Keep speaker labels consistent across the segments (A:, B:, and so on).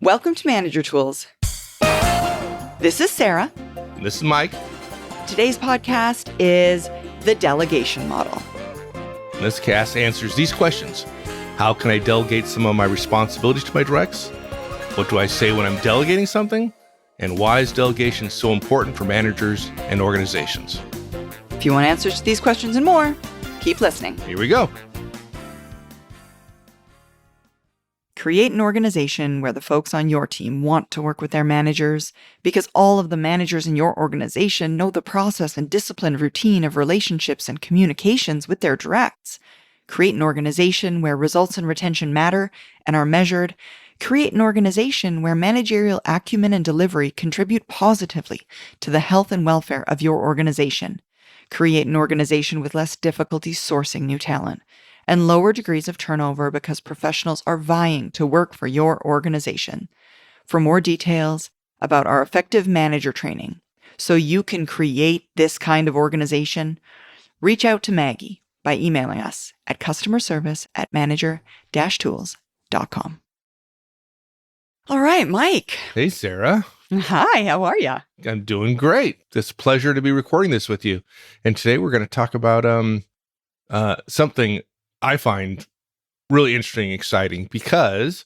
A: Welcome to Manager Tools. This is Sarah.
B: This is Mike.
A: Today's podcast is the Delegation Model.
B: This cast answers these questions. How can I delegate some of my responsibilities to my directs? What do I say when I'm delegating something? And why is delegation so important for managers and organizations?
A: If you want answers to these questions and more, keep listening.
B: Here we go.
A: Create an organization where the folks on your team want to work with their managers, because all of the managers in your organization know the process and disciplined routine of relationships and communications with their directs. Create an organization where results and retention matter and are measured. Create an organization where managerial acumen and delivery contribute positively to the health and welfare of your organization. Create an organization with less difficulty sourcing new talent and lower degrees of turnover because professionals are vying to work for your organization. For more details about our effective manager training, so you can create this kind of organization, reach out to Maggie by emailing us at customerservice@manager-tools.com. All right, Mike.
B: Hey, Sarah.
A: Hi, how are you?
B: I'm doing great. It's a pleasure to be recording this with you. And today we're going to talk about something I find really interesting and exciting, because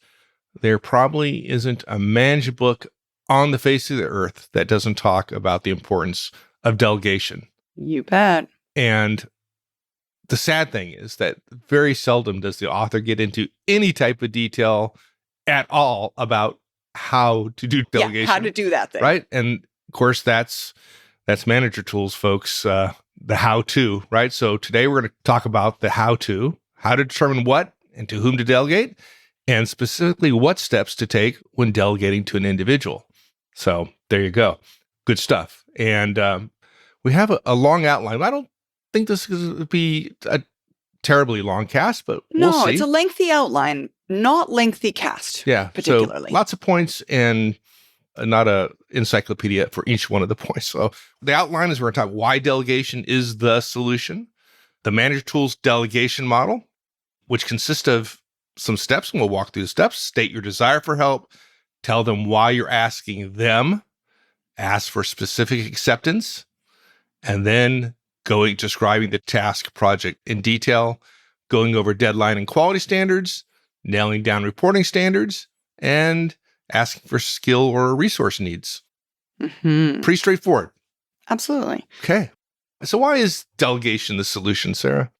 B: there probably isn't a management book on the face of the earth that doesn't talk about the importance of delegation.
A: You bet.
B: And the sad thing is that very seldom does the author get into any type of detail at all about how to do delegation.
A: Yeah, how to do that thing.
B: Right? And of course, that's Manager Tools, folks, the how-to, right? So today we're going to talk about the how-to, how to determine what and to whom to delegate, and specifically what steps to take when delegating to an individual. So there you go. Good stuff. And we have a long outline. I don't think this is going to be a terribly long cast, but we'll see.
A: No, it's a lengthy outline, not lengthy cast.
B: Yeah,
A: particularly.
B: So lots of points and not a encyclopedia for each one of the points. So the outline is we're going to talk why delegation is the solution, the Manager Tools Delegation Model, which consists of some steps, and we'll walk through the steps. State your desire for help, tell them why you're asking them, ask for specific acceptance, and then describing the task project in detail, going over deadline and quality standards, nailing down reporting standards, and asking for skill or resource needs.
A: Mm-hmm.
B: Pretty straightforward.
A: Absolutely.
B: Okay. So why is delegation the solution, Sarah?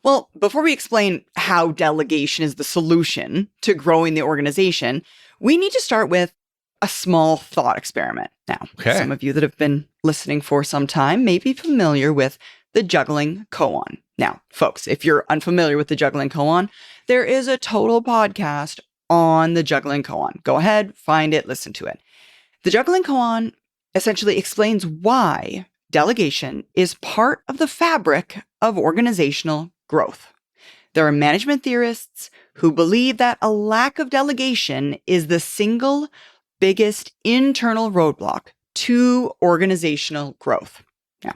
A: Well, before we explain how delegation is the solution to growing the organization, we need to start with a small thought experiment. Now, some of you that have been listening for some time may be familiar with the Juggling Koan. Now, folks, if you're unfamiliar with the Juggling Koan, there is a total podcast on the Juggling Koan. Go ahead, find it, listen to it. The Juggling Koan essentially explains why delegation is part of the fabric of organizational growth. There are management theorists who believe that a lack of delegation is the single biggest internal roadblock to organizational growth. Now,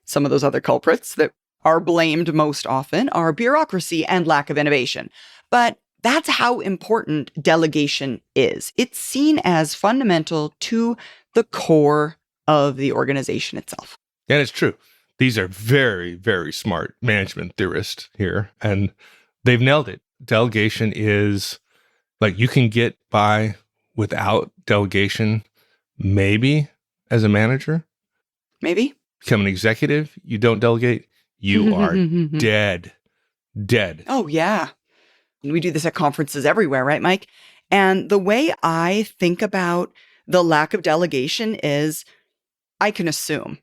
A: some of those other culprits that are blamed most often are bureaucracy and lack of innovation. But that's how important delegation is. It's seen as fundamental to the core of the organization itself.
B: And it's true. These are very, very smart management theorists here, and they've nailed it. Delegation is like, you can get by without delegation, maybe as a manager.
A: Maybe.
B: Become an executive, you don't delegate, you are dead.
A: Oh, yeah. We do this at conferences everywhere, right, Mike? And the way I think about the lack of delegation is I can assume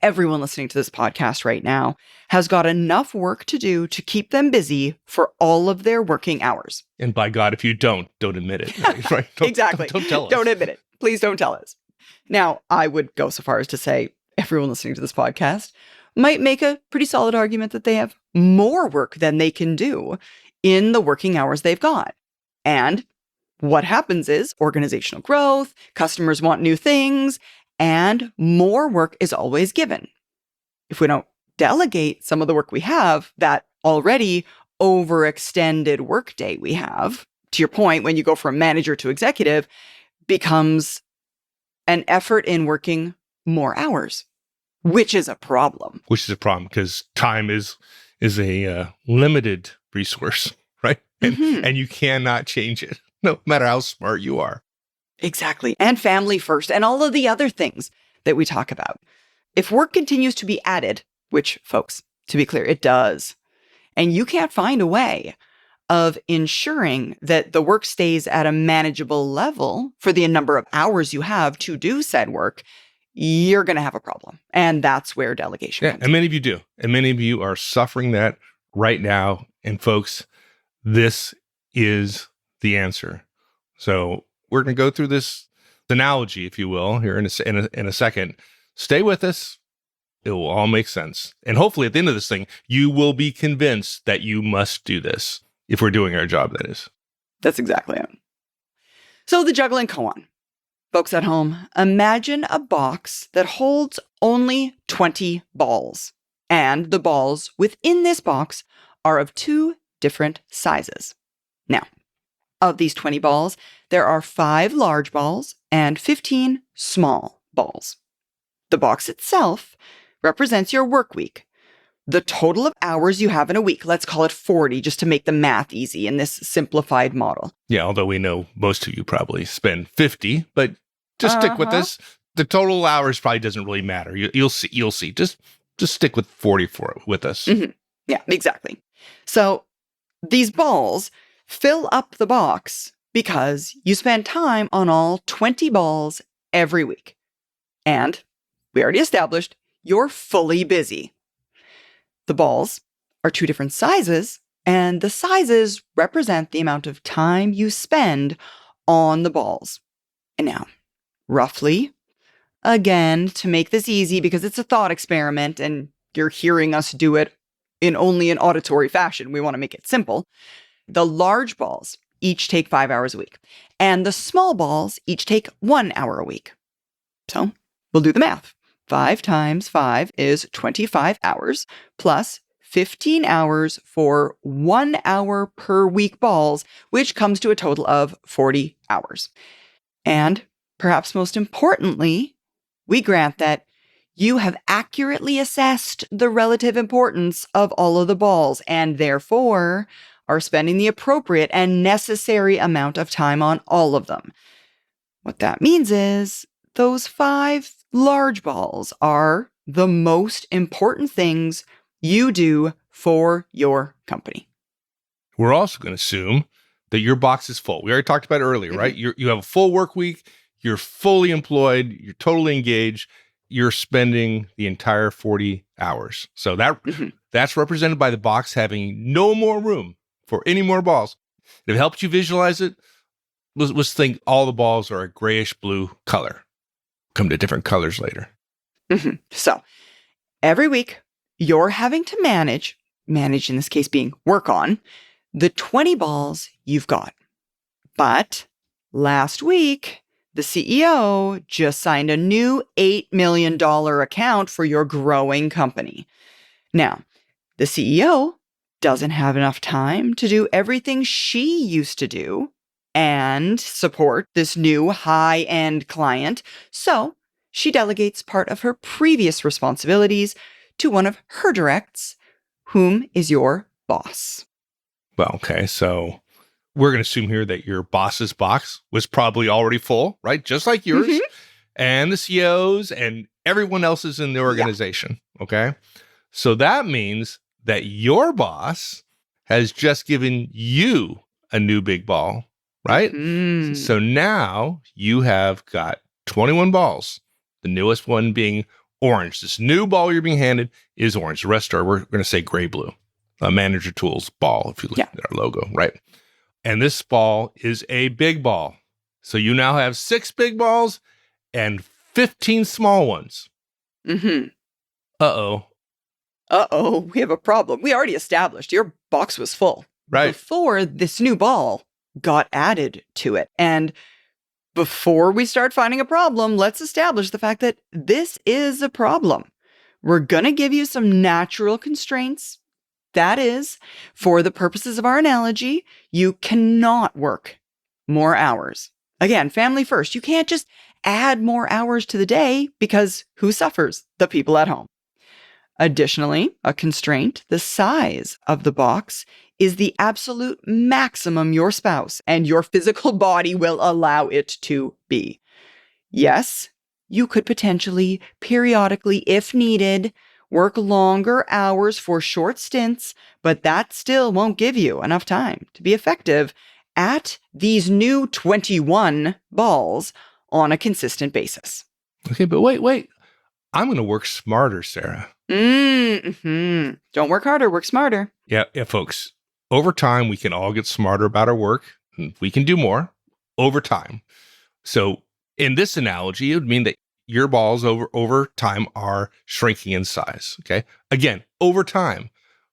A: everyone listening to this podcast right now has got enough work to do to keep them busy for all of their working hours.
B: And by God, if you don't admit it. Right?
A: Exactly.
B: Don't tell us.
A: Don't admit it. Please don't tell us. Now, I would go so far as to say everyone listening to this podcast might make a pretty solid argument that they have more work than they can do in the working hours they've got. And what happens is organizational growth, customers want new things, and more work is always given. If we don't delegate some of the work we have, that already overextended workday we have to your point, when you go from manager to executive, becomes an effort in working more hours, which is a problem.
B: Which is a problem because time is a limited resource, right? And you cannot change it, no matter how smart you are.
A: Exactly. And family first, and all of the other things that we talk about. If work continues to be added, which, folks, to be clear, it does, and you can't find a way of ensuring that the work stays at a manageable level for the number of hours you have to do said work, you're going to have a problem. And that's where delegation comes in.
B: And many of you do. And many of you are suffering that right now. And folks, this is the answer. So we're going to go through this analogy, if you will, here in a second. Stay with us. It will all make sense. And hopefully at the end of this thing, you will be convinced that you must do this if we're doing our job, that is.
A: That's exactly it. So the Juggling Koan. Folks at home, imagine a box that holds only 20 balls. And the balls within this box are of 2 different sizes. Now, of these 20 balls, there are 5 large balls and 15 small balls. The box itself represents your work week. The total of hours you have in a week, let's call it 40, just to make the math easy in this simplified model.
B: Yeah, although we know most of you probably spend 50, but just stick with this. The total hours probably doesn't really matter. You'll see. Just stick with 40 with us.
A: Mm-hmm. Yeah, exactly. So these balls fill up the box because you spend time on all 20 balls every week. And we already established you're fully busy. The balls are 2 different sizes, and the sizes represent the amount of time you spend on the balls. And now, roughly, again, to make this easy, because it's a thought experiment and you're hearing us do it in only an auditory fashion, we want to make it simple. The large balls each take 5 hours a week, and the small balls each take 1 hour a week. So we'll do the math. 5 times 5 is 25 hours, plus 15 hours for 1 hour per week balls, which comes to a total of 40 hours. And perhaps most importantly, we grant that you have accurately assessed the relative importance of all of the balls and therefore are spending the appropriate and necessary amount of time on all of them. What that means is those 5 large balls are the most important things you do for your company.
B: We're also going to assume that your box is full. We already talked about it earlier, right? You have a full work week. You're fully employed. You're totally engaged. You're spending the entire 40 hours. So that's represented by the box having no more room for any more balls. If it helps you visualize it, let's think all the balls are a grayish blue color. Come to different colors later.
A: So every week, you're having to manage in this case being work on, the 20 balls you've got. But last week, the CEO just signed a new $8 million account for your growing company. Now, the CEO doesn't have enough time to do everything she used to do and support this new high-end client. So she delegates part of her previous responsibilities to one of her directs, whom is your boss.
B: Well, okay, so we're going to assume here that your boss's box was probably already full, right? Just like yours and the CEO's and everyone else's in the organization, okay? So that means that your boss has just given you a new big ball, right? So now you have got 21 balls, the newest one being orange. This new ball you're being handed is orange. The rest are, we're going to say gray-blue. A Manager Tools ball, if you look at our logo, right? And this ball is a big ball. So you now have 6 big balls and 15 small ones. Uh-oh,
A: we have a problem. We already established your box was full.
B: Right.
A: Before this new ball got added to it. And before we start finding a problem, let's establish the fact that this is a problem. We're going to give you some natural constraints That is, for the purposes of our analogy, you cannot work more hours. Again, family first. You can't just add more hours to the day because who suffers? The people at home. Additionally, a constraint, the size of the box, is the absolute maximum your spouse and your physical body will allow it to be. Yes, you could potentially, periodically, if needed, work longer hours for short stints, but that still won't give you enough time to be effective at these new 21 balls on a consistent basis.
B: Okay, but wait. I'm going to work smarter, Sarah.
A: Mm-hmm. Don't work harder, work smarter.
B: Yeah, folks. Over time, we can all get smarter about our work. We can do more over time. So in this analogy, it would mean that your balls over time are shrinking in size. Okay. Again, over time.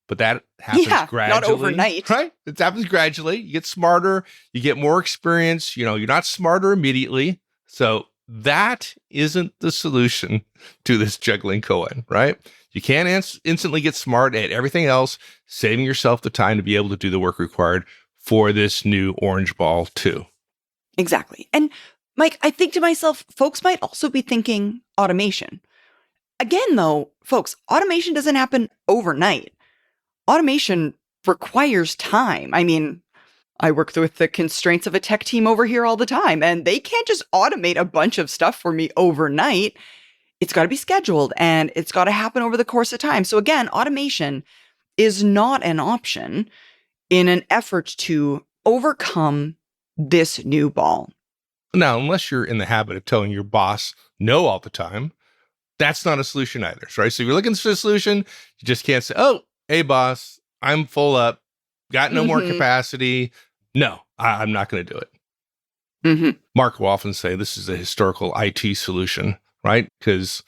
B: But that happens gradually.
A: Not overnight.
B: Right? It happens gradually. You get smarter, you get more experience, you're not smarter immediately. So that isn't the solution to this juggling koan, right? You can't instantly get smart at everything else, saving yourself the time to be able to do the work required for this new orange ball too.
A: Exactly. And Mike, I think to myself, folks might also be thinking automation. Again, though, folks, automation doesn't happen overnight. Automation requires time. I mean, I work with the constraints of a tech team over here all the time, and they can't just automate a bunch of stuff for me overnight. It's got to be scheduled, and it's got to happen over the course of time. So again, automation is not an option in an effort to overcome this new ball.
B: Now, unless you're in the habit of telling your boss no all the time, that's not a solution either, right? So if you're looking for a solution, you just can't say, oh, hey, boss, I'm full up, got no more capacity. No, I'm not going to do it.
A: Mm-hmm.
B: Mark will often say this is a historical IT solution, right? Because,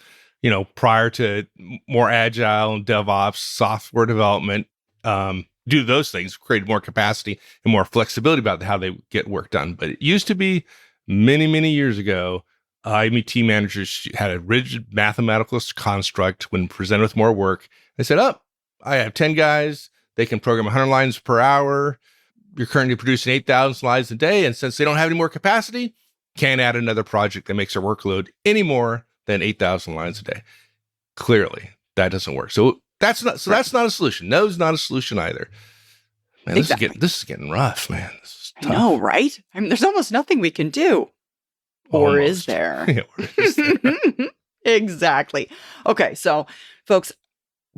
B: prior to more agile and DevOps, software development, do those things, create more capacity and more flexibility about how they get work done. But it used to be many, many years ago, IMT managers had a rigid mathematical construct when presented with more work. They said, oh, I have 10 guys. They can program 100 lines per hour. You're currently producing 8,000 lines a day. And since they don't have any more capacity, can't add another project that makes their workload any more than 8,000 lines a day. Clearly, that doesn't work. So that's not a solution. No is not a solution either. Man, this is getting rough, man. This is tough.
A: I know, right? I mean, there's almost nothing we can do. Or is there?
B: Yeah, or is there?
A: Exactly. Okay, so folks,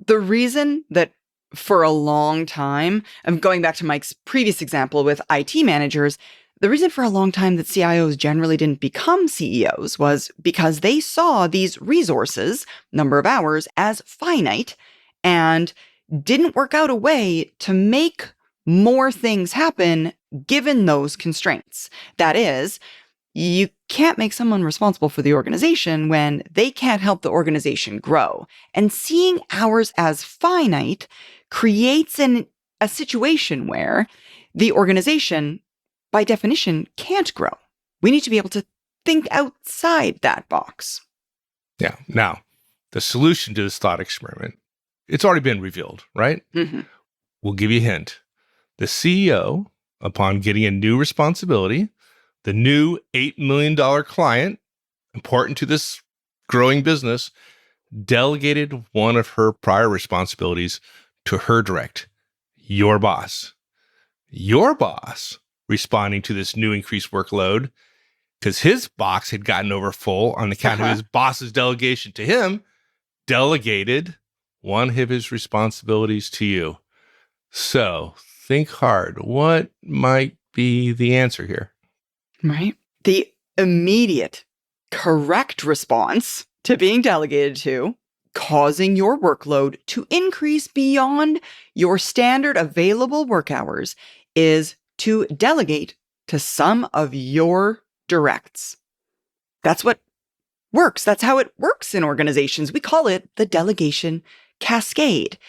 A: the reason that for a long time, I'm going back to Mike's previous example with IT managers, the reason for a long time that CIOs generally didn't become CEOs was because they saw these resources, number of hours, as finite and didn't work out a way to make more things happen given those constraints. That is, you can't make someone responsible for the organization when they can't help the organization grow. And seeing hours as finite creates a situation where the organization, by definition, can't grow. We need to be able to think outside that box.
B: Yeah. Now, the solution to this thought experiment, it's already been revealed, right?
A: Mm-hmm.
B: We'll give you a hint. The CEO, upon getting a new responsibility, the new $8 million client, important to this growing business, delegated one of her prior responsibilities to her direct, your boss. Your boss, responding to this new increased workload, because his box had gotten over full on account of his boss's delegation to him, delegated one of his responsibilities to you. So think hard. What might be the answer here?
A: Right. The immediate correct response to being delegated to, causing your workload to increase beyond your standard available work hours, is to delegate to some of your directs. That's what works. That's how it works in organizations. We call it the Delegation Cascade.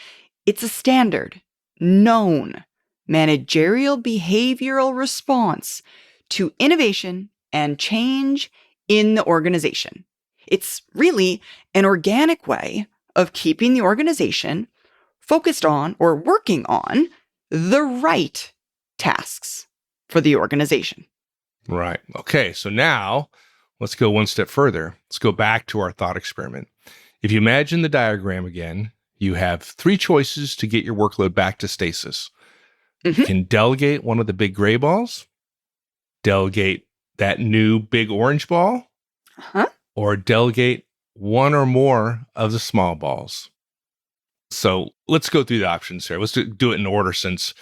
A: It's a standard, known managerial behavioral response to innovation and change in the organization. It's really an organic way of keeping the organization focused on or working on the right tasks for the organization.
B: Right. Okay. So now let's go one step further. Let's go back to our thought experiment. If you imagine the diagram again, you have 3 choices to get your workload back to stasis. You can delegate one of the big gray balls, delegate that new big orange ball, or delegate one or more of the small balls. So let's go through the options here. Let's do it in order since,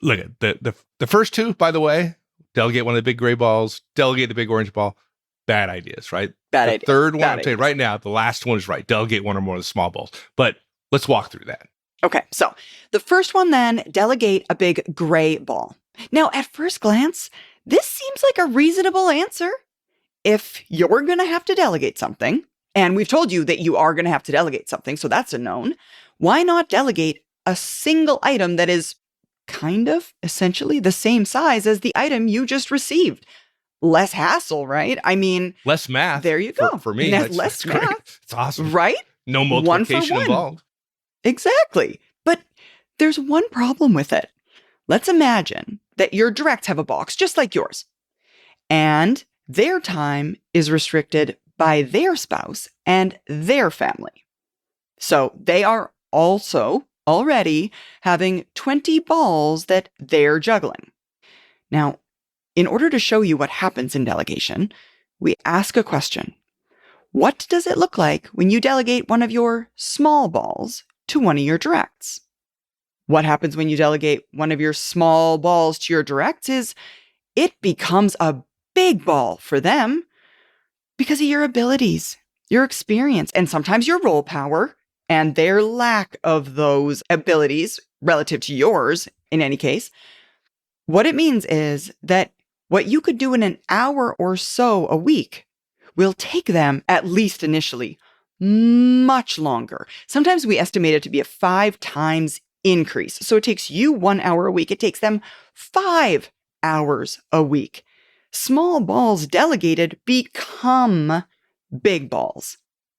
B: look at the first 2, by the way, delegate one of the big gray balls, delegate the big orange ball, bad ideas, right?
A: Bad idea.
B: Third one, I'll tell you right now, the last one is right. Delegate one or more of the small balls. But let's walk through that.
A: Okay, so the first one then, delegate a big gray ball. Now, at first glance, this seems like a reasonable answer. If you're going to have to delegate something, and we've told you that you are going to have to delegate something, so that's a known, why not delegate a single item that is kind of essentially the same size as the item you just received? Less hassle, right? I mean,
B: less math.
A: There you go.
B: For me,
A: less
B: that's
A: math.
B: Great. It's awesome.
A: Right?
B: No multiplication involved.
A: Exactly. But there's one problem with it. Let's imagine that your directs have a box just like yours, and their time is restricted by their spouse and their family. So they are also already having 20 balls that they're juggling. Now, in order to show you what happens in delegation, we ask a question. What does it look like when you delegate one of your small balls to one of your directs? What happens when you delegate one of your small balls to your directs is it becomes a big ball for them because of your abilities, your experience, and sometimes your role power and their lack of those abilities relative to yours in any case. What it means is that what you could do in an hour or so a week will take them, at least initially, much longer. Sometimes we estimate it to be a 5 times increase. So it takes you 1 hour a week. It takes them 5 hours a week. Small balls delegated become big balls.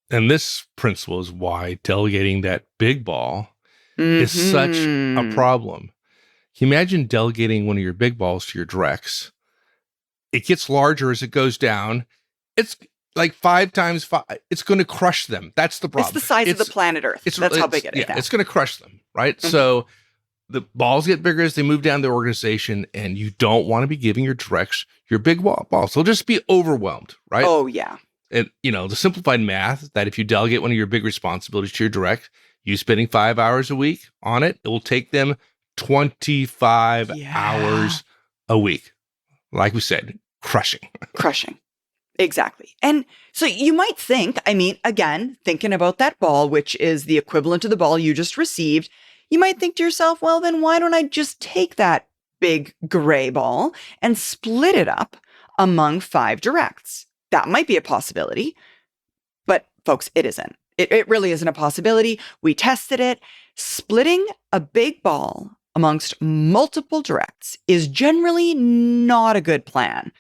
B: And this principle is why delegating that big ball is such a problem. Can you imagine delegating one of your big balls to your directs? It gets larger as it goes down. It's like 5 times 5. It's going to crush them. That's the problem.
A: It's the size of the planet Earth. That's how big it is.
B: Yeah, it's going to crush them, right? So the balls get bigger as they move down the organization, and you don't want to be giving your directs your big balls. They'll just be overwhelmed, right?
A: Oh, yeah.
B: And, the simplified math that if you delegate one of your big responsibilities to your direct, you spending 5 hours a week on it, it will take them 25 hours a week. Like we said, crushing.
A: Exactly. And so you might think, again, thinking about that ball, which is the equivalent to the ball you just received, you might think to yourself, well, then why don't I just take that big gray ball and split it up among 5 directs? That might be a possibility. But folks, it isn't. It really isn't a possibility. We tested it. Splitting a big ball amongst multiple directs is generally not a good plan.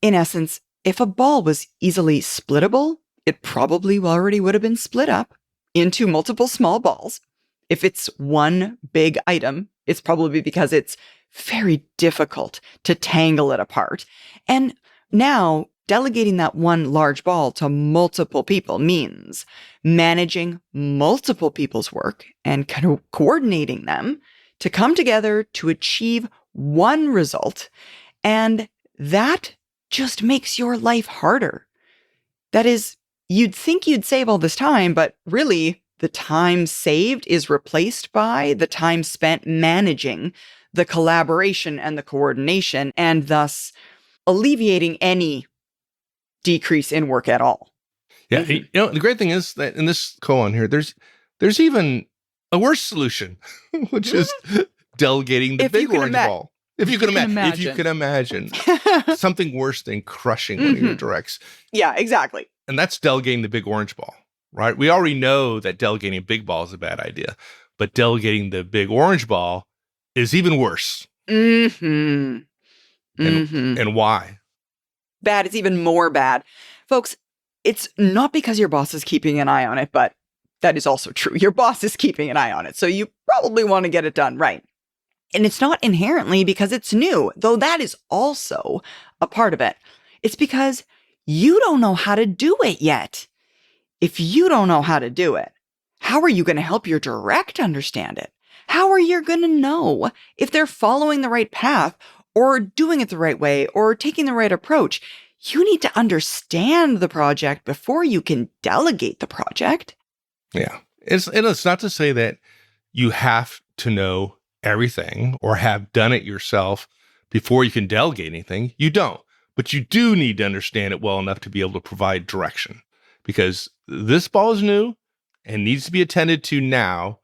A: In essence, if a ball was easily splittable, it probably already would have been split up into multiple small balls. If it's one big item, it's probably because it's very difficult to tangle it apart. And now, delegating that one large ball to multiple people means managing multiple people's work and kind of coordinating them to come together to achieve one result. And that just makes your life harder. That is, you'd think you'd save all this time, but really the time saved is replaced by the time spent managing the collaboration and the coordination, and thus alleviating any decrease in work at all.
B: Yeah. The great thing is that in this koan here, there's even a worse solution, which is delegating the big orange ball. If you can imagine something worse than crushing one of your directs.
A: Yeah, exactly.
B: And that's delegating the big orange ball, right? We already know that delegating a big ball is a bad idea, but delegating the big orange ball is even worse. And why?
A: Bad is even more bad. Folks, it's not because your boss is keeping an eye on it, but that is also true. Your boss is keeping an eye on it, so you probably want to get it done right. And it's not inherently because it's new, though that is also a part of it. It's because you don't know how to do it yet. If you don't know how to do it, how are you going to help your direct understand it? How are you going to know if they're following the right path or doing it the right way or taking the right approach? You need to understand the project before you can delegate the project.
B: Yeah. It's not to say that you have to know everything or have done it yourself before you can delegate anything. You don't. But you do need to understand it well enough to be able to provide direction, because this ball is new and needs to be attended to now.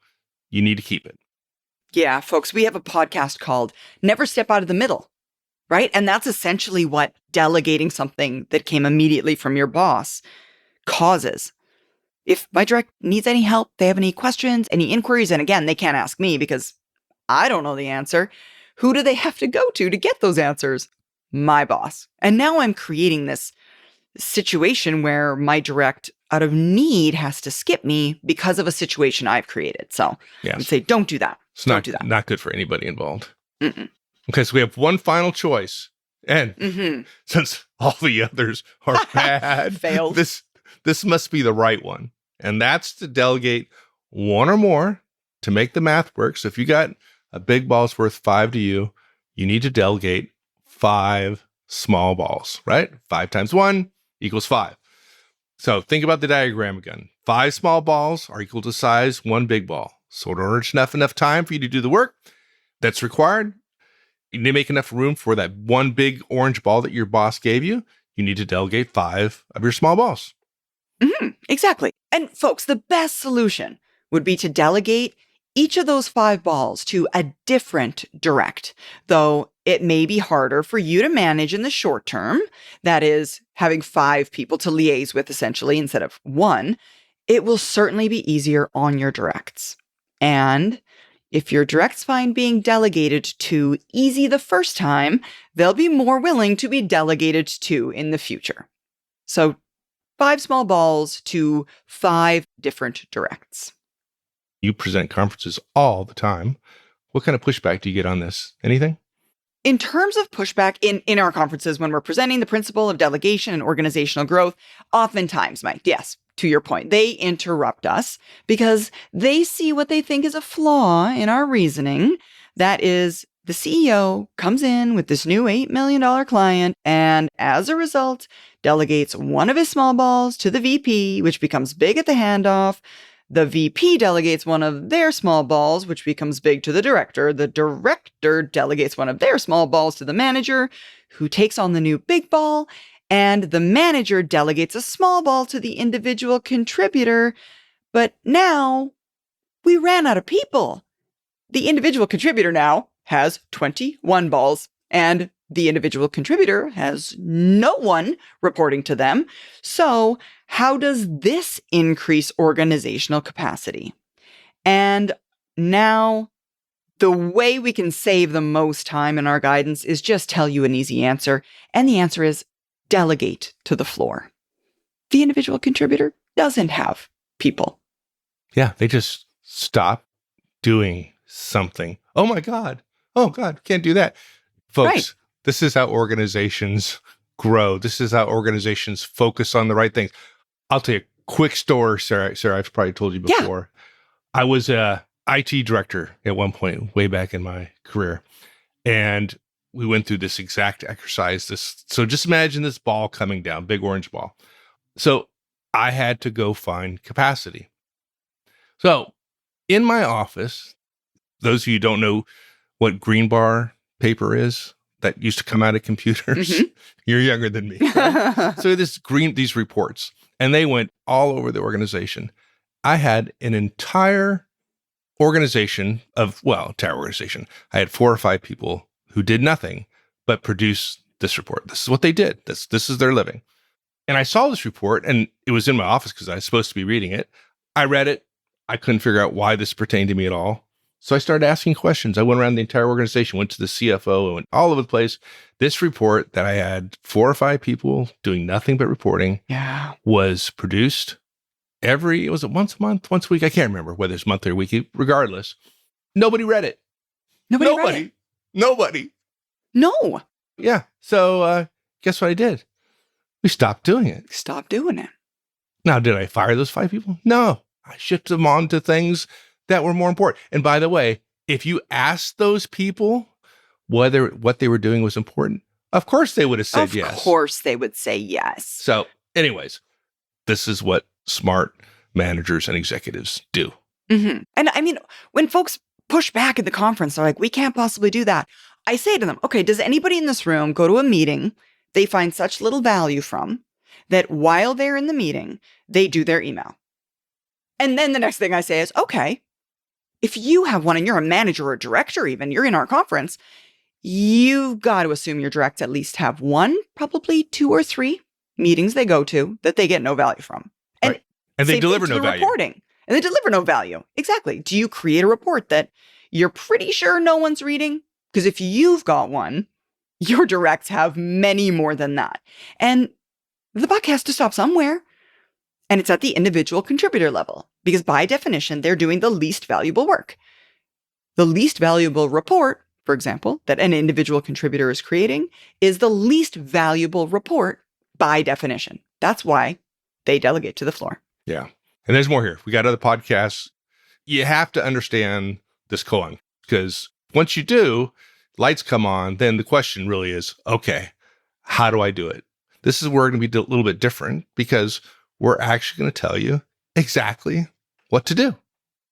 B: You need to keep it.
A: Yeah, folks, we have a podcast called Never Step Out of the Middle, right? And that's essentially what delegating something that came immediately from your boss causes. If my direct needs any help, they have any questions, any inquiries, and again, they can't ask me because I don't know the answer. Who do they have to go to get those answers? My boss. And now I'm creating this situation where my direct, out of need, has to skip me because of a situation I've created. So
B: yes.
A: I'd say, don't do that.
B: It's
A: don't do that.
B: Not good for anybody involved.
A: Mm-mm.
B: Okay, so we have one final choice. And since all the others are bad,
A: failed.
B: This must be the right one. And that's to delegate one or more to make the math work. So if you got a big ball's worth 5 to you, you need to delegate 5 small balls, right? 5 times 1 equals 5. So think about the diagram again. 5 small balls are equal to size 1 big ball. So in order to have enough time for you to do the work that's required, you need to make enough room for that one big orange ball that your boss gave you. You need to delegate 5 of your small balls.
A: Exactly. And folks, the best solution would be to delegate each of those 5 balls to a different direct, though it may be harder for you to manage in the short term. That is, having 5 people to liaise with essentially instead of 1. It will certainly be easier on your directs. And if your directs find being delegated to easy the first time, they'll be more willing to be delegated to in the future. So 5 small balls to 5 different directs.
B: You present conferences all the time. What kind of pushback do you get on this? Anything?
A: In terms of pushback in our conferences, when we're presenting the principle of delegation and organizational growth, oftentimes, Mike, yes, to your point, they interrupt us because they see what they think is a flaw in our reasoning. That is, the CEO comes in with this new $8 million client and as a result, delegates one of his small balls to the VP, which becomes big at the handoff. The VP delegates one of their small balls, which becomes big to the director. The director delegates one of their small balls to the manager, who takes on the new big ball. And the manager delegates a small ball to the individual contributor. But now we ran out of people. The individual contributor now has 21 balls, and the individual contributor has no one reporting to them. So how does this increase organizational capacity? And now the way we can save the most time in our guidance is just tell you an easy answer. And the answer is delegate to the floor. The individual contributor doesn't have people.
B: Yeah, they just stop doing something. Oh my God. Oh God, can't do that. Folks, right. This is how organizations grow. This is how organizations focus on the right things. I'll tell you a quick story, Sarah. I've probably told you before. Yeah. I was a IT director at one point, way back in my career. And we went through this exact exercise. So just imagine this ball coming down, big orange ball. So I had to go find capacity. So in my office, those of you who don't know what green bar paper is, that used to come out of computers. You're younger than me. Right? So these reports, and they went all over the organization. I had an entire organization. I had 4 or 5 people who did nothing but produce this report. This is what they did. This is their living. And I saw this report, and it was in my office because I was supposed to be reading it. I read it. I couldn't figure out why this pertained to me at all. So I started asking questions. I went around the entire organization, went to the CFO, and went all over the place. This report that I had 4 or 5 people doing nothing but reporting was produced was it once a month, once a week? I can't remember whether it's monthly or weekly. Regardless, nobody read it.
A: Nobody. No.
B: Yeah. So guess what I did? We stopped doing it.
A: Stop doing it.
B: Now, did I fire those 5 people? No. I shifted them on to things that were more important. And by the way, if you asked those people whether what they were doing was important, of course they would have said yes.
A: Of course they would say yes.
B: So anyways, this is what smart managers and executives do.
A: Mm-hmm. And I mean, when folks push back at the conference, they're like, we can't possibly do that. I say to them, okay, does anybody in this room go to a meeting they find such little value from that while they're in the meeting, they do their email? And then the next thing I say is, okay, if you have one and you're a manager or a director even, you're in our conference, you've got to assume your directs at least have 1, probably 2 or 3 meetings they go to that they get no value from.
B: And, and they deliver no value.
A: Reporting. And they deliver no value. Exactly. Do you create a report that you're pretty sure no one's reading? Because if you've got one, your directs have many more than that. And the buck has to stop somewhere. And it's at the individual contributor level, because by definition, they're doing the least valuable work. The least valuable report, for example, that an individual contributor is creating is the least valuable report by definition. That's why they delegate to the floor.
B: Yeah. And there's more here. We got other podcasts. You have to understand this koan, because once you do, lights come on, then the question really is, okay, how do I do it? This is where we're going to be a little bit different, because we're actually going to tell you exactly what to do.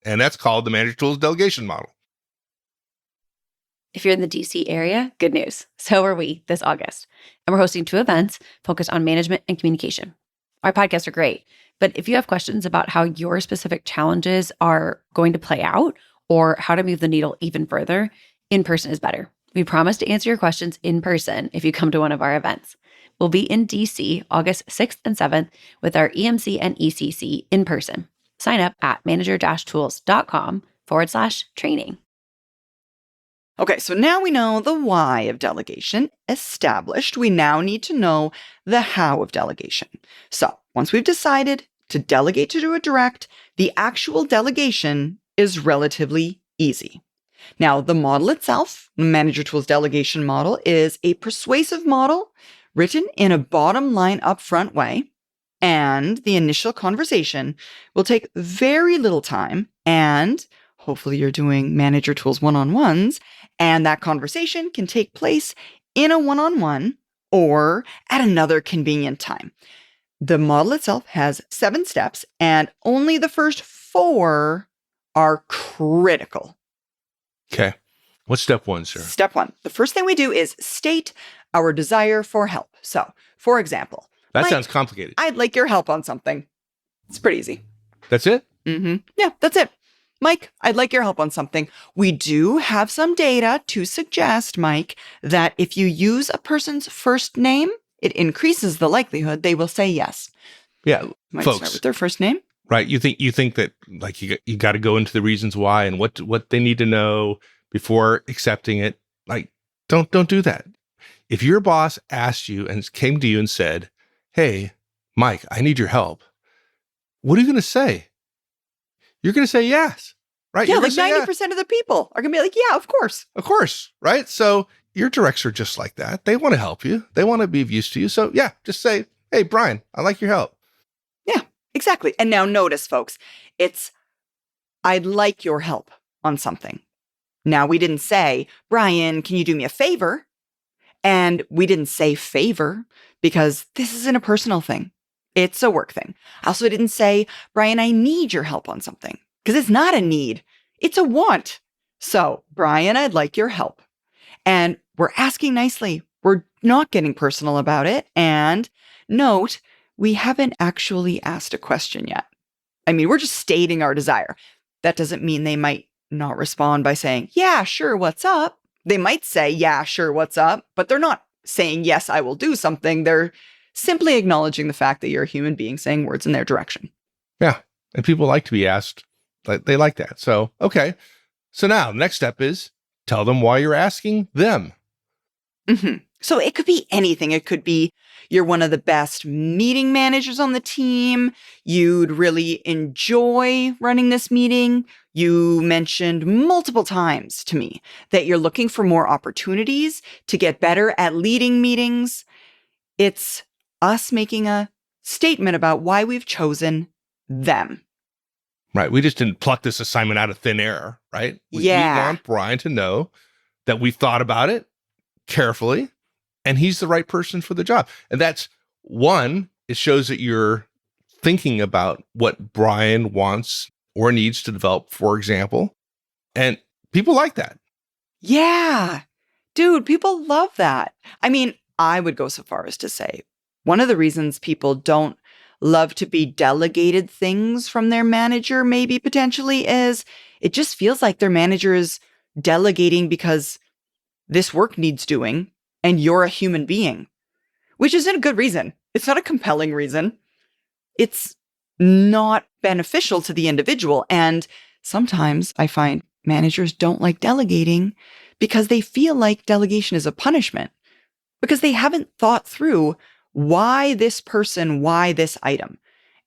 B: And that's called the Manager Tools Delegation Model.
C: If you're in the DC area, good news. So are we this August. And we're hosting 2 events focused on management and communication. Our podcasts are great, but if you have questions about how your specific challenges are going to play out or how to move the needle even further, in person is better. We promise to answer your questions in person if you come to one of our events. We'll be in DC August 6th and 7th with our EMC and ECC in person. Sign up at manager-tools.com/training.
A: Okay, so now we know the why of delegation established. We now need to know the how of delegation. So once we've decided to delegate to do a direct, the actual delegation is relatively easy. Now, the model itself, the Manager Tools Delegation Model, is a persuasive model written in a bottom line upfront way, and the initial conversation will take very little time, and hopefully you're doing Manager Tools one-on-ones, and that conversation can take place in a one-on-one or at another convenient time. The model itself has 7 steps, and only the first 4 are critical.
B: Okay. What's step 1, sir?
A: Step 1. The first thing we do is state our desire for help. So, for example,
B: that sounds complicated.
A: I'd like your help on something. It's pretty easy.
B: That's it?
A: Mm-hmm. Yeah, that's it. Mike, I'd like your help on something. We do have some data to suggest, Mike, that if you use a person's first name, it increases the likelihood they will say yes.
B: Yeah,
A: Might
B: folks.
A: start with their first name.
B: Right. You think that like you got to go into the reasons why and what they need to know before accepting it. Like, don't do that. If your boss asked you and came to you and said, "Hey, Mike, I need your help," what are you going to say? You're going to say yes, right?
A: Yeah, like 90% of the people are going to be like, yeah, of course.
B: Of course, right? So your directs are just like that. They want to help you. They want to be of use to you. So yeah, just say, "Hey, Brian, I like your help."
A: Yeah, exactly. And now notice, folks, it's, I'd like your help on something. Now, we didn't say, Brian, can you do me a favor? And we didn't say favor because this isn't a personal thing. It's a work thing. I also didn't say, Brian, I need your help on something, because it's not a need. It's a want. So, Brian, I'd like your help. And we're asking nicely. We're not getting personal about it. And note, we haven't actually asked a question yet. I mean, we're just stating our desire. That doesn't mean they might not respond by saying, yeah, sure, what's up? They might say, yeah, sure, what's up? But they're not saying, yes, I will do something. They're simply acknowledging the fact that you're a human being saying words in their direction.
B: Yeah. And people like to be asked. They like that. So, okay. So now the next step is tell them why you're asking them.
A: Mm-hmm. So it could be anything. It could be you're one of the best meeting managers on the team. You'd really enjoy running this meeting. You mentioned multiple times to me that you're looking for more opportunities to get better at leading meetings. It's us making a statement about why we've chosen them.
B: Right. We just didn't pluck this assignment out of thin air, right? We want Brian to know that we thought about it carefully and he's the right person for the job. And that's one, it shows that you're thinking about what Brian wants or needs to develop, for example. And people like that.
A: Yeah. Dude, people love that. I mean, I would go so far as to say one of the reasons people don't love to be delegated things from their manager, maybe potentially, is it just feels like their manager is delegating because this work needs doing and you're a human being, which isn't a good reason. It's not a compelling reason. It's not beneficial to the individual. And sometimes I find managers don't like delegating because they feel like delegation is a punishment, because they haven't thought through why this person, why this item,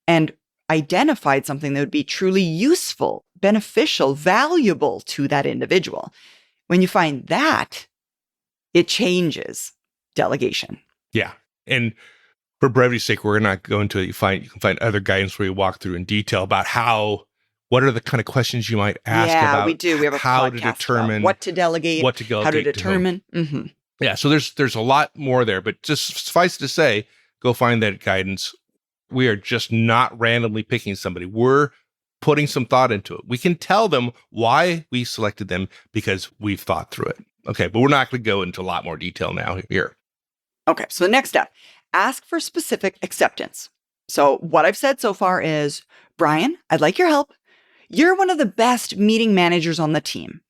A: and identified something that would be truly useful, beneficial, valuable to that individual. When you find that, it changes delegation.
B: Yeah. And for brevity's sake, we're not going to, you can find other guidance where you walk through in detail about what are the kind of questions you might ask about.
A: We do. We have a
B: how
A: podcast
B: to determine
A: what to delegate, how to determine.
B: Mm-hmm. Yeah. So there's a lot more there, but just suffice to say, go find that guidance. We are just not randomly picking somebody. We're putting some thought into it. We can tell them why we selected them because we've thought through it. Okay, but we're not going to go into a lot more detail now here.
A: Okay, so the next step, ask for specific acceptance. So what I've said so far is, Brian, I'd like your help. You're one of the best meeting managers on the team.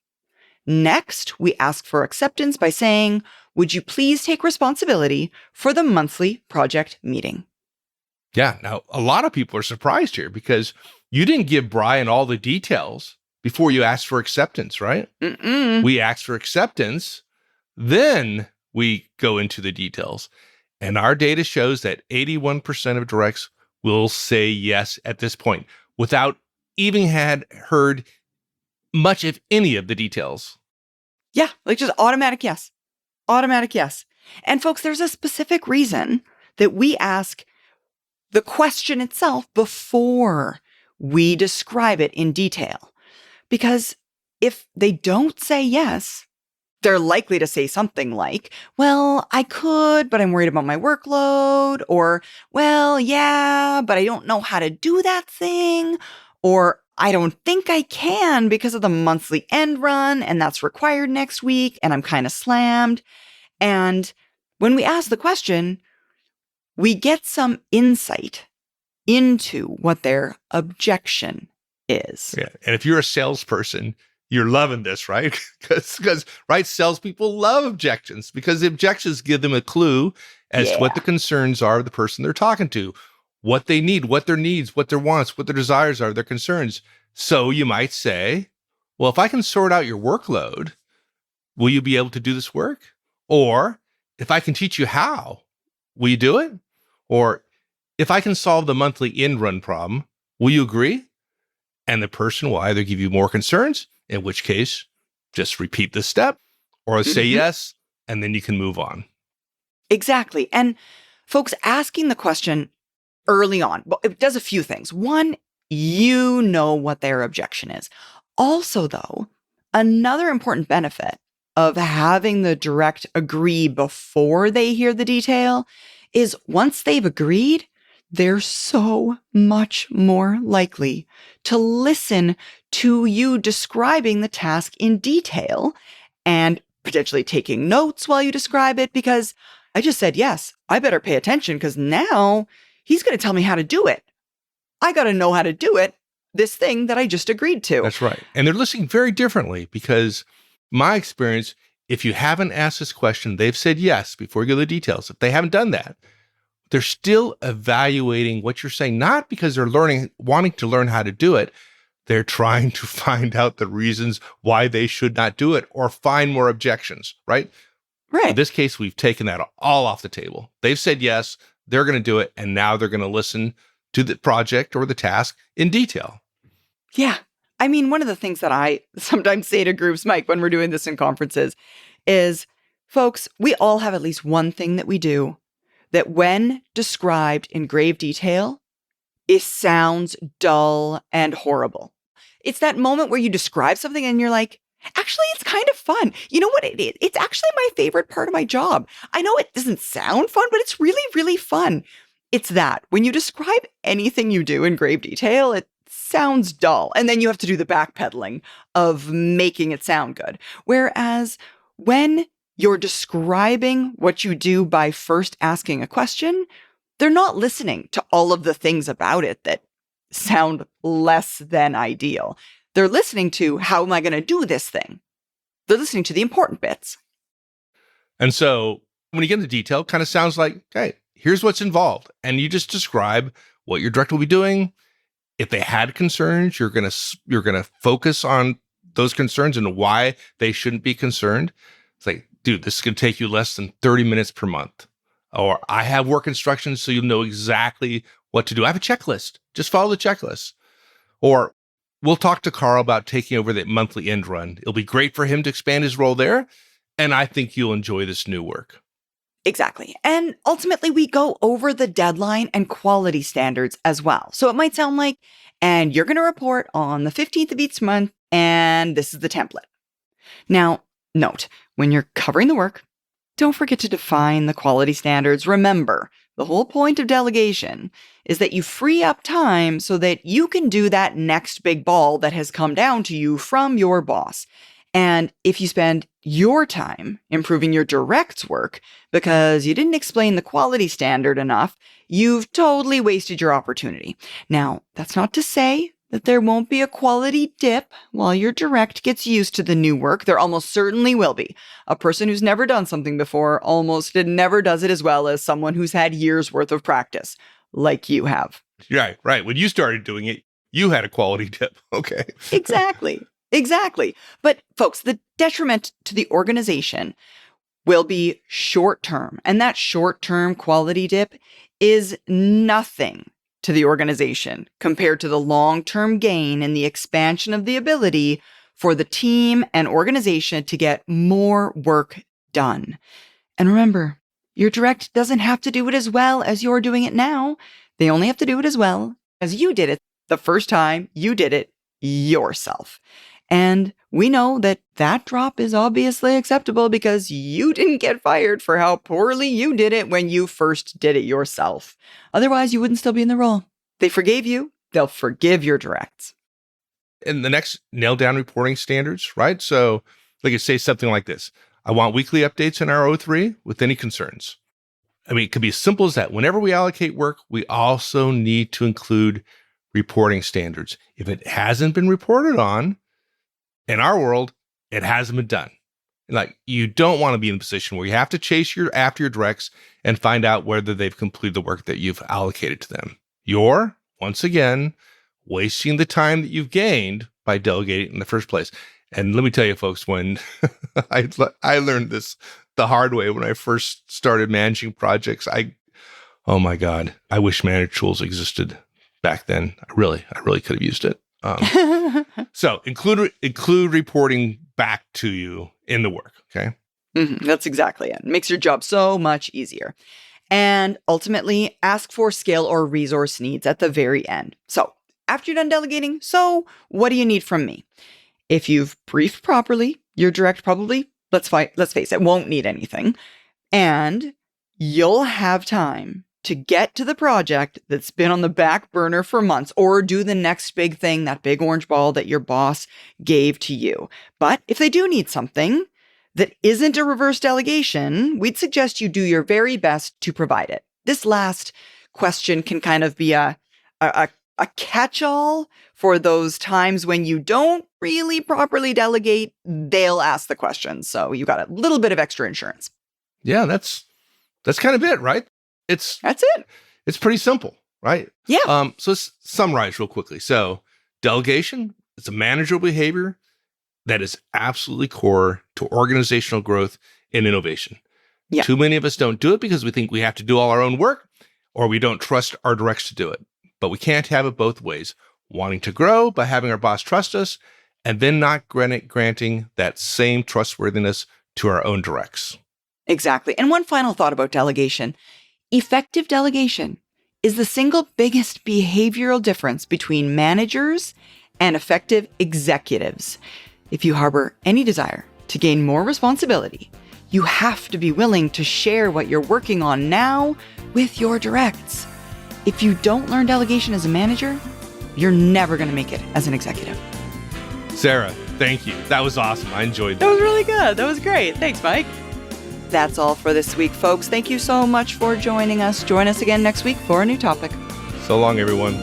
A: Next, we ask for acceptance by saying, would you please take responsibility for the monthly project meeting?
B: Yeah, now a lot of people are surprised here because you didn't give Brian all the details before you asked for acceptance, right? We asked for acceptance, then we go into the details. And our data shows that 81% of directs will say yes at this point without even heard much, if any, of the details.
A: Yeah, like just automatic yes. Automatic yes. And folks, there's a specific reason that we ask the question itself before we describe it in detail. Because if they don't say yes, they're likely to say something like, well, I could, but I'm worried about my workload. Or, well, yeah, but I don't know how to do that thing. Or, I don't think I can because of the monthly end run, and that's required next week, and I'm kind of slammed. And when we ask the question, we get some insight into what their objection is.
B: Yeah. And if you're a salesperson, you're loving this, right? Because right, salespeople love objections because the objections give them a clue as to what the concerns are of the person they're talking to, what they need, what their needs, what their wants, what their desires are, their concerns. So you might say, well, if I can sort out your workload, will you be able to do this work? Or if I can teach you how, will you do it? Or if I can solve the monthly end run problem, will you agree? And the person will either give you more concerns, in which case, just repeat the step, or say yes, and then you can move on.
A: Exactly. And folks, asking the question early on, well, it does a few things. One, you know what their objection is. Also, though, another important benefit of having the direct agree before they hear the detail is once they've agreed, they're so much more likely to listen to you describing the task in detail and potentially taking notes while you describe it, because I just said, yes, I better pay attention because now he's going to tell me how to do it. I got to know how to do it, this thing that I just agreed to.
B: That's right. And they're listening very differently because my experience, if you haven't asked this question, they've said yes before you go to the details. If they haven't done that, they're still evaluating what you're saying, not because they're wanting to learn how to do it. They're trying to find out the reasons why they should not do it or find more objections, right?
A: Right.
B: In this case, we've taken that all off the table. They've said yes, they're going to do it, and now they're going to listen to the project or the task in detail.
A: Yeah. I mean, one of the things that I sometimes say to groups, Mike, when we're doing this in conferences is, folks, we all have at least one thing that we do that when described in grave detail, it sounds dull and horrible. It's that moment where you describe something and you're like, actually, it's kind of fun. You know what it is? It's actually my favorite part of my job. I know it doesn't sound fun, but it's really, really fun. It's that when you describe anything you do in grave detail, it sounds dull. And then you have to do the backpedaling of making it sound good. Whereas when you're describing what you do by first asking a question, they're not listening to all of the things about it that sound less than ideal. They're listening to, how am I going to do this thing? They're listening to the important bits.
B: And so when you get into detail, it kind of sounds like, hey, here's what's involved. And you just describe what your director will be doing. If they had concerns, you're going to focus on those concerns and why they shouldn't be concerned. It's like, dude, this is going to take you less than 30 minutes per month. Or I have work instructions so you'll know exactly what to do. I have a checklist. Just follow the checklist. Or we'll talk to Carl about taking over the monthly end run. It'll be great for him to expand his role there. And I think you'll enjoy this new work.
A: Exactly. And ultimately, we go over the deadline and quality standards as well. So it might sound like, and you're going to report on the 15th of each month, and this is the template. Now, note, when you're covering the work, don't forget to define the quality standards. Remember, the whole point of delegation is that you free up time so that you can do that next big ball that has come down to you from your boss. And if you spend your time improving your direct's work because you didn't explain the quality standard enough, you've totally wasted your opportunity. Now, that's not to say that there won't be a quality dip while your direct gets used to the new work. There almost certainly will be. A person who's never done something before almost never does it as well as someone who's had years worth of practice, like you have.
B: Right. When you started doing it, you had a quality dip. Okay.
A: Exactly. But folks, the detriment to the organization will be short-term. And that short-term quality dip is nothing to the organization compared to the long-term gain in the expansion of the ability for the team and organization to get more work done. And remember, your direct doesn't have to do it as well as you're doing it now. They only have to do it as well as you did it the first time you did it yourself. And we know that that drop is obviously acceptable because you didn't get fired for how poorly you did it when you first did it yourself. Otherwise, you wouldn't still be in the role. They forgave you, they'll forgive your directs.
B: And the next, nail down reporting standards, right? So they could say something like this. I want weekly updates in our O3 with any concerns. I mean, it could be as simple as that. Whenever we allocate work, we also need to include reporting standards. If it hasn't been reported on, in our world, it hasn't been done. Like, you don't want to be in a position where you have to chase after your directs and find out whether they've completed the work that you've allocated to them. You're, once again, wasting the time that you've gained by delegating in the first place. And let me tell you, folks, when I learned this the hard way when I first started managing projects, oh my God, I wish Manager Tools existed back then. I really could have used it. So include reporting back to you in the work. Okay.
A: Mm-hmm. That's exactly it. Makes your job so much easier. And ultimately, ask for skill or resource needs at the very end. So after you're done delegating, so what do you need from me? If you've briefed properly, your direct probably, let's face it, won't need anything. And you'll have time to get to the project that's been on the back burner for months, or do the next big thing, that big orange ball that your boss gave to you. But if they do need something that isn't a reverse delegation, we'd suggest you do your very best to provide it. This last question can kind of be a catch-all for those times when you don't really properly delegate. They'll ask the question. So you got a little bit of extra insurance.
B: Yeah, that's kind of it, right? That's it. It's pretty simple, right?
A: Yeah.
B: So let's summarize real quickly. So delegation is a manageable behavior that is absolutely core to organizational growth and innovation.
A: Yeah.
B: Too many of us don't do it because we think we have to do all our own work, or we don't trust our directs to do it. But we can't have it both ways. Wanting to grow by having our boss trust us, and then not granting that same trustworthiness to our own directs.
A: Exactly. And one final thought about delegation. Effective delegation is the single biggest behavioral difference between managers and effective executives. If you harbor any desire to gain more responsibility, you have to be willing to share what you're working on now with your directs. If you don't learn delegation as a manager, you're never going to make it as an executive.
B: Sarah, thank you. That was awesome. I enjoyed that.
A: That was really good. That was great. Thanks, Mike. That's all for this week, folks. Thank you so much for joining us. Join us again next week for a new topic.
B: So long, everyone.